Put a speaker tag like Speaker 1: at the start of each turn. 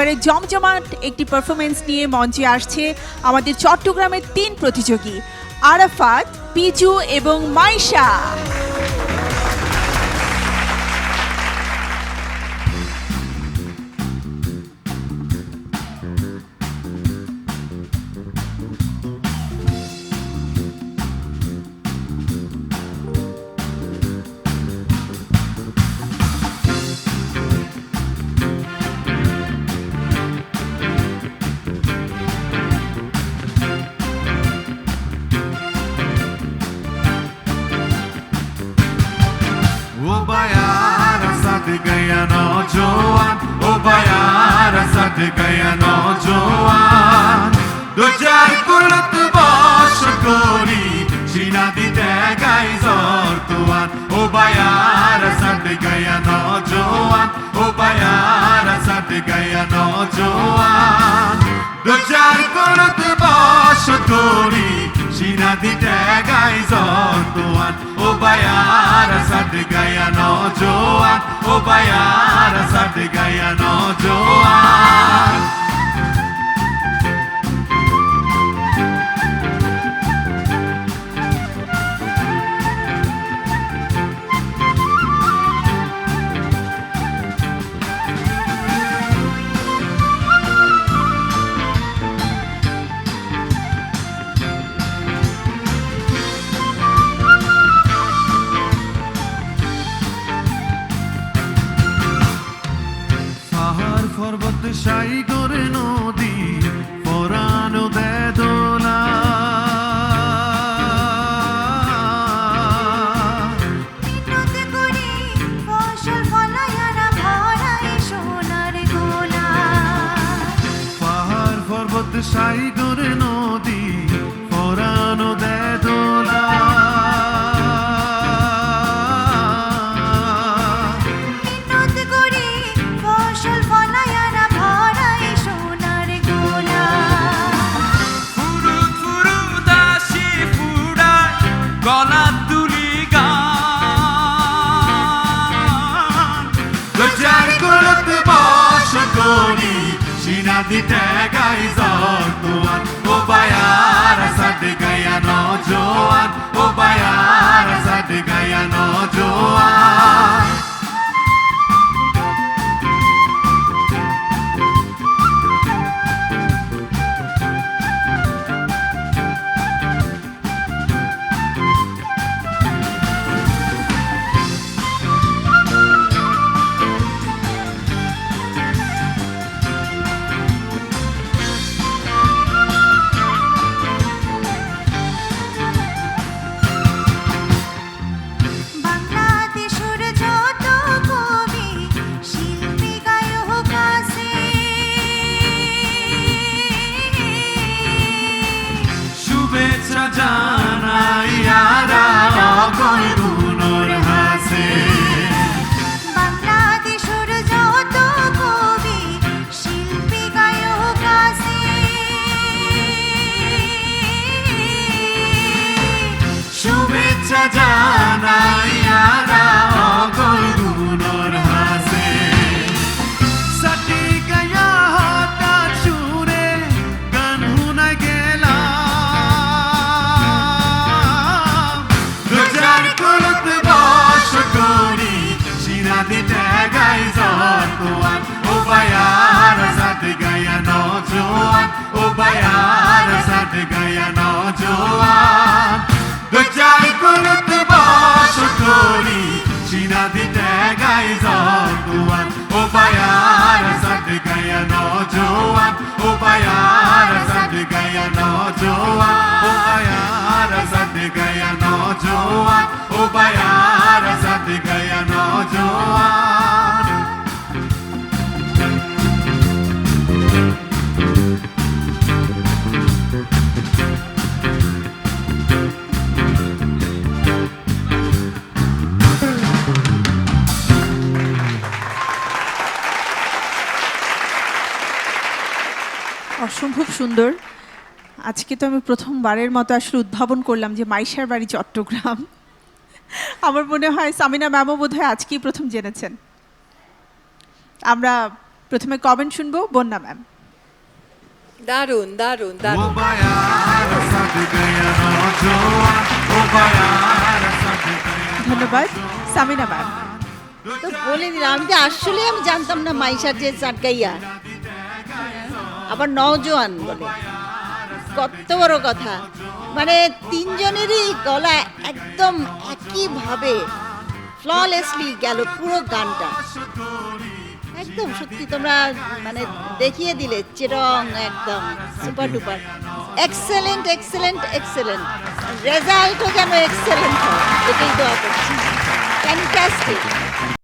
Speaker 1: এবারে জমজমাট একটি পারফরমেন্স নিয়ে মঞ্চে আসছে আমাদের চট্টগ্রামের 3 প্রতিযোগী আরাফাত, পিজু এবং মাইশা।
Speaker 2: गया नौजवान ओ बयारा सट गया नौजवान दो चार कुलत बाश कोरी सीना दीते गाय जोर तुआन ओ बयारा सट गया नौजवान ओ बयारा सट गया नौजवान दो चार कुलत बाश कोरी सीना दीते गाय जोर तुआन ओ बयारा सट गया नौजवान ओ बयारा सट गया नौजवान पर्वत शाही गोरे नदी परानो दे दोला
Speaker 3: বিনোদ করে ফসল ফলায়ানা ভরায় সোনার গোলা
Speaker 2: পাহাড় পর্বত শাही গোরে নদী পরানো দে দোলা
Speaker 3: বিনোদ করে ফসল ফলায়ানা ভরায় সোনার গোলা
Speaker 4: ফুরুত ফুরুত আসি ফুরায় গলা তুলি গান
Speaker 2: লজ্জার কুলত বাস করি सीना दीते गाय जोर तुआन ओ बयारा सट गया नौजवान ओ बयारा सट गया नौजवान
Speaker 3: বাংলাদেশের যত কবি শিল্পী গায়ক আছে
Speaker 2: শুভেচ্ছা জানাই আরা অগণ গুণর হাসে
Speaker 3: বাংলাদেশের যত কবি শিল্পী গায়ক আছে
Speaker 2: শুভেচ্ছা জানাই আরা অগণ গুণর হাসে সাটি গায়া হঠাৎ সুরে গান শুনাই গেলাম রোজার কুলত বাস করি সিনা দিতে গাই জর তোয়ান ও বয়ারা সাট গয়া নৌজওয়ান ও বয়ারা সাট গয়া নৌজওয়ান রোজার কুলত বাস করি সিনা দিতে গাই জর তোয়ান ও বয়ারা সাট গয়া নৌজওয়ান ও বয়ারা সাট গয়া নৌজওয়ান ও বয়ারা সাট গয়া নৌজওয়ান ও বয়ারা সাট গয়া নৌজওয়ান
Speaker 1: অসম্ভব সুন্দর। আজকে তো আমি প্রথমবারের মতো আসলে উদ্ভাবন করলাম যে মাইশার বাড়ি চট্টগ্রাম। আমার মনে হয় সামিনা ম্যামও বোধহয় আজকেই প্রথম জেনেছেন। আমরা প্রথমে কমেন্ট শুনবো বন্যা ম্যাম।
Speaker 5: দারুণ দারুণ
Speaker 2: वो
Speaker 5: দারুণ
Speaker 2: बयार सद गया नौजवान वो बयार सद गया
Speaker 1: ধন্যবাদ সামিনা ম্যাম।
Speaker 6: তো বলে দিলাম, আমি তো আসলে আমি জানতাম না মাইশার যে চাটকাইয়া আবার নওজোয়ান বলে, কত বড় কথা। মানে তিনজনেরই গলা একদম একইভাবে ফ্ললেসলি গেল পুরো গানটা, একদম সত্যি তোমরা মানে দেখিয়ে দিলে চিরং, একদম super duper, excellent excellent excellent, রেজাল্টও যেন এক্সেলেন্ট হয়, এটাই দোয়া করছি। ফ্যান্টাস্টিক।